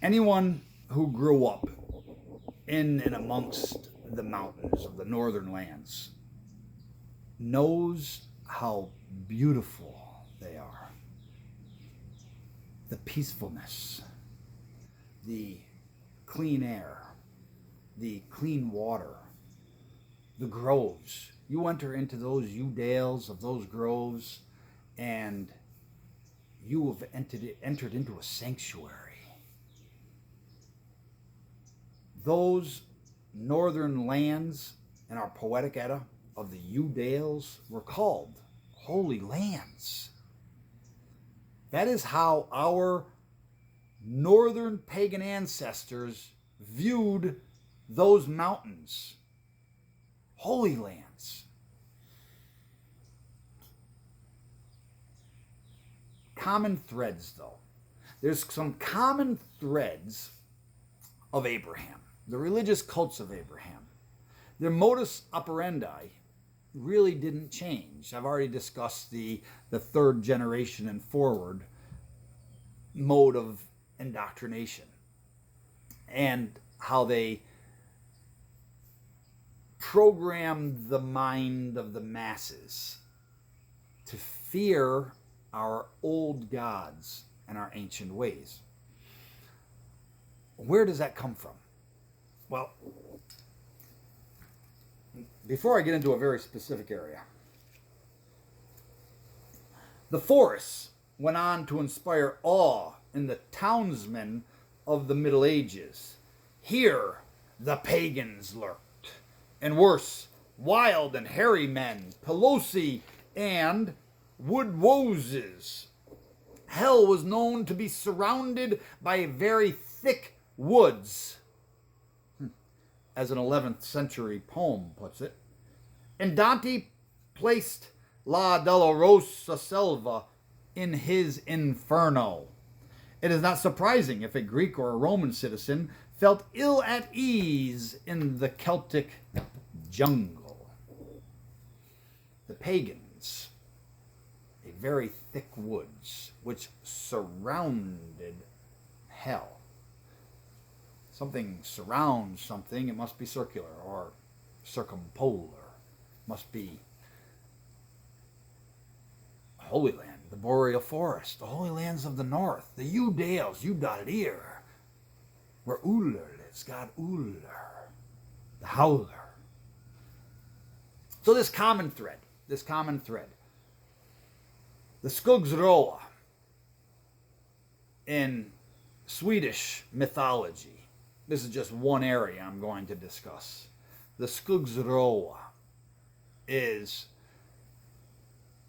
Anyone who grew up in and amongst the mountains of the northern lands knows how beautiful they are. The peacefulness, the clean air, the clean water, the groves. You enter into those dales of those groves, and you have entered into a sanctuary. Those northern lands in our poetic Edda of the Dales were called holy lands. That is how our northern pagan ancestors viewed those mountains. Holy lands. Common threads, though. There's some common threads of Abraham, the religious cults of Abraham. Their modus operandi really didn't change. I've already discussed the third generation and forward mode of indoctrination and how they program the mind of the masses to fear our old gods and our ancient ways. Where does that come from? Well, before I get into a very specific area, the forests went on to inspire awe in the townsmen of the Middle Ages. Here the pagans lurked, and worse, wild and hairy men, Pelosi and woodwoses. Hell was known to be surrounded by very thick woods, as an 11th century poem puts it. And Dante placed La Dolorosa Selva in his Inferno. It is not surprising if a Greek or a Roman citizen felt ill at ease in the Celtic jungle. The pagans, a very thick woods which surrounded hell. Something surrounds something, it must be circular or circumpolar. Must be Holy Land, the Boreal Forest, the Holy Lands of the North, the Dales, Udalir, where Ulda lives, God Ulda, the Howler. So this common thread, the Skogsrå in Swedish mythology. This is just one area I'm going to discuss. The Skogsrå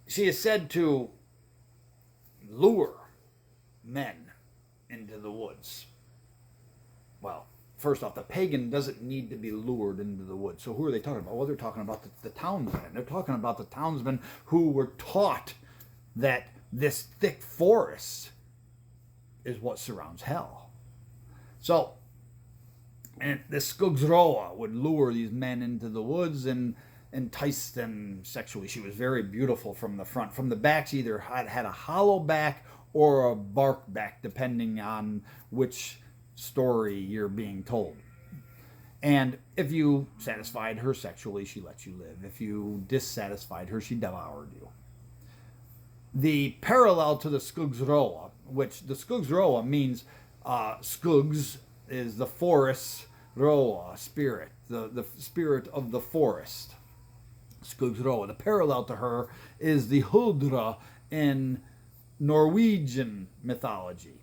she is said to lure men into the woods. Well, first off, the pagan doesn't need to be lured into the woods. So who are they talking about? Well, they're talking about the townsmen. They're talking about the townsmen who were taught that this thick forest is what surrounds hell. So, and the Skogsrå would lure these men into the woods and entice them sexually. She was very beautiful from the front. From the back, she either had a hollow back or a bark back, depending on which story you're being told. And if you satisfied her sexually, she let you live. If you dissatisfied her, she devoured you. The parallel to the Skogsrå, which the Skogsrå means Skogs is the forest, Roa, spirit, the spirit of the forest. Skogsrå. The parallel to her is the Huldra in Norwegian mythology.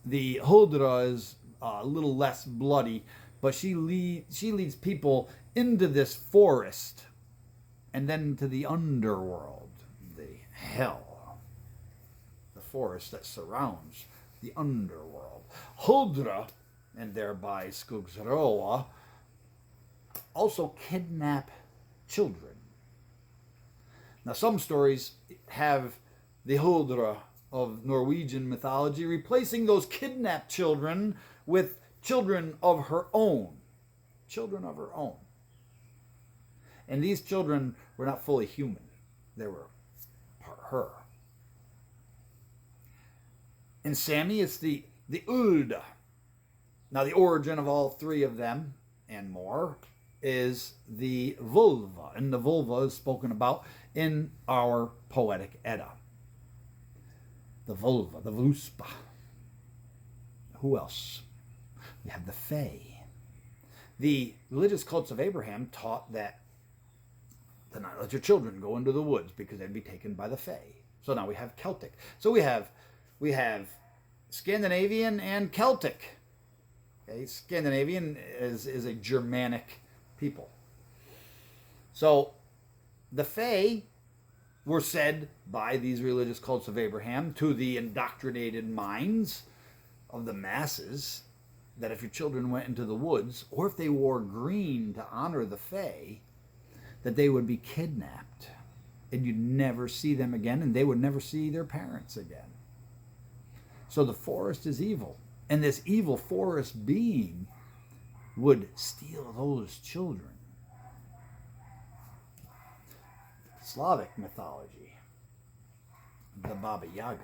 The Huldra is a little less bloody, but she leads people into this forest and then into the underworld, the hell, the forest that surrounds the underworld. Huldra, and thereby Skogsrå, also kidnap children. Now, some stories have the Huldra of Norwegian mythology replacing those kidnapped children with children of her own. Children of her own. And these children were not fully human. They were part her. In Sami, it's the Ulda. Now, the origin of all three of them and more is the Völva, and the Völva is spoken about in our poetic Edda. The Völva, the Vluspa. Who else? We have the Fae. The religious cults of Abraham taught that to not let your children go into the woods because they'd be taken by the Fae. So now we have Celtic. So we have Scandinavian and Celtic. Okay, Scandinavian is a Germanic people. So the Fae were said by these religious cults of Abraham to the indoctrinated minds of the masses that if your children went into the woods, or if they wore green to honor the Fae, that they would be kidnapped and you'd never see them again, and they would never see their parents again. So the forest is evil, and this evil forest being would steal those children. Slavic mythology, the Baba Yaga,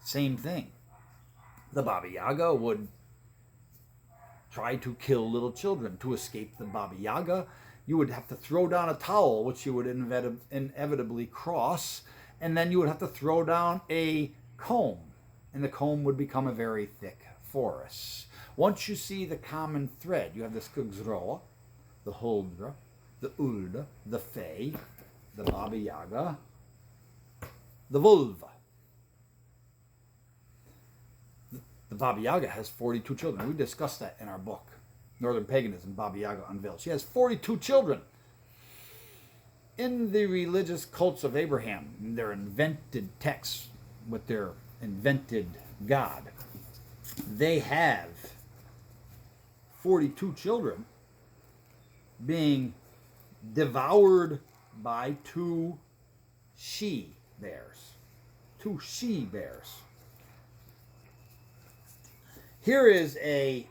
same thing. The Baba Yaga would try to kill little children. To escape the Baba Yaga, you would have to throw down a towel, which you would inevitably cross, and then you would have to throw down a comb, and the comb would become a very thick forest. Once you see the common thread, you have the Skogsrå, the Huldra, the Ulda, the Fae, the Baba Yaga, the Völva. The Baba Yaga has 42 children. We discussed that in our book, Northern Paganism, Baba Yaga Unveiled. She has 42 children. In the religious cults of Abraham, in their invented texts with their invented God, they have 42 children being devoured by two she-bears. Two she-bears. Here is a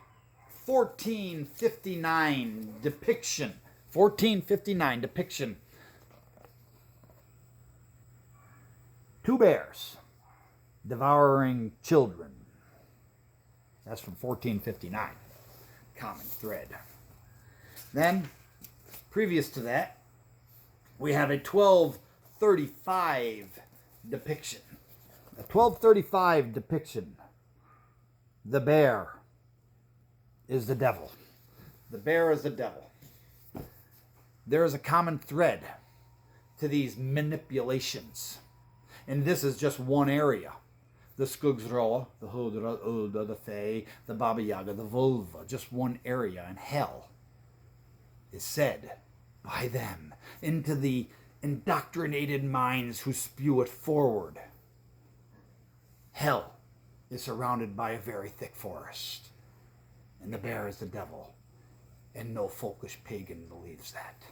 1459 depiction. 1459 depiction. Two bears devouring children. That's from 1459. Common thread. Then, previous to that, we have a 1235 depiction. A 1235 depiction. The bear is the devil. The bear is the devil. There is a common thread to these manipulations. And this is just one area. The Skogsrå, the Huldra, Ulda, the Fae, the Baba Yaga, the Völva, just one area. And hell is said by them into the indoctrinated minds who spew it forward. Hell is surrounded by a very thick forest. And the bear is the devil. And no folkish pagan believes that.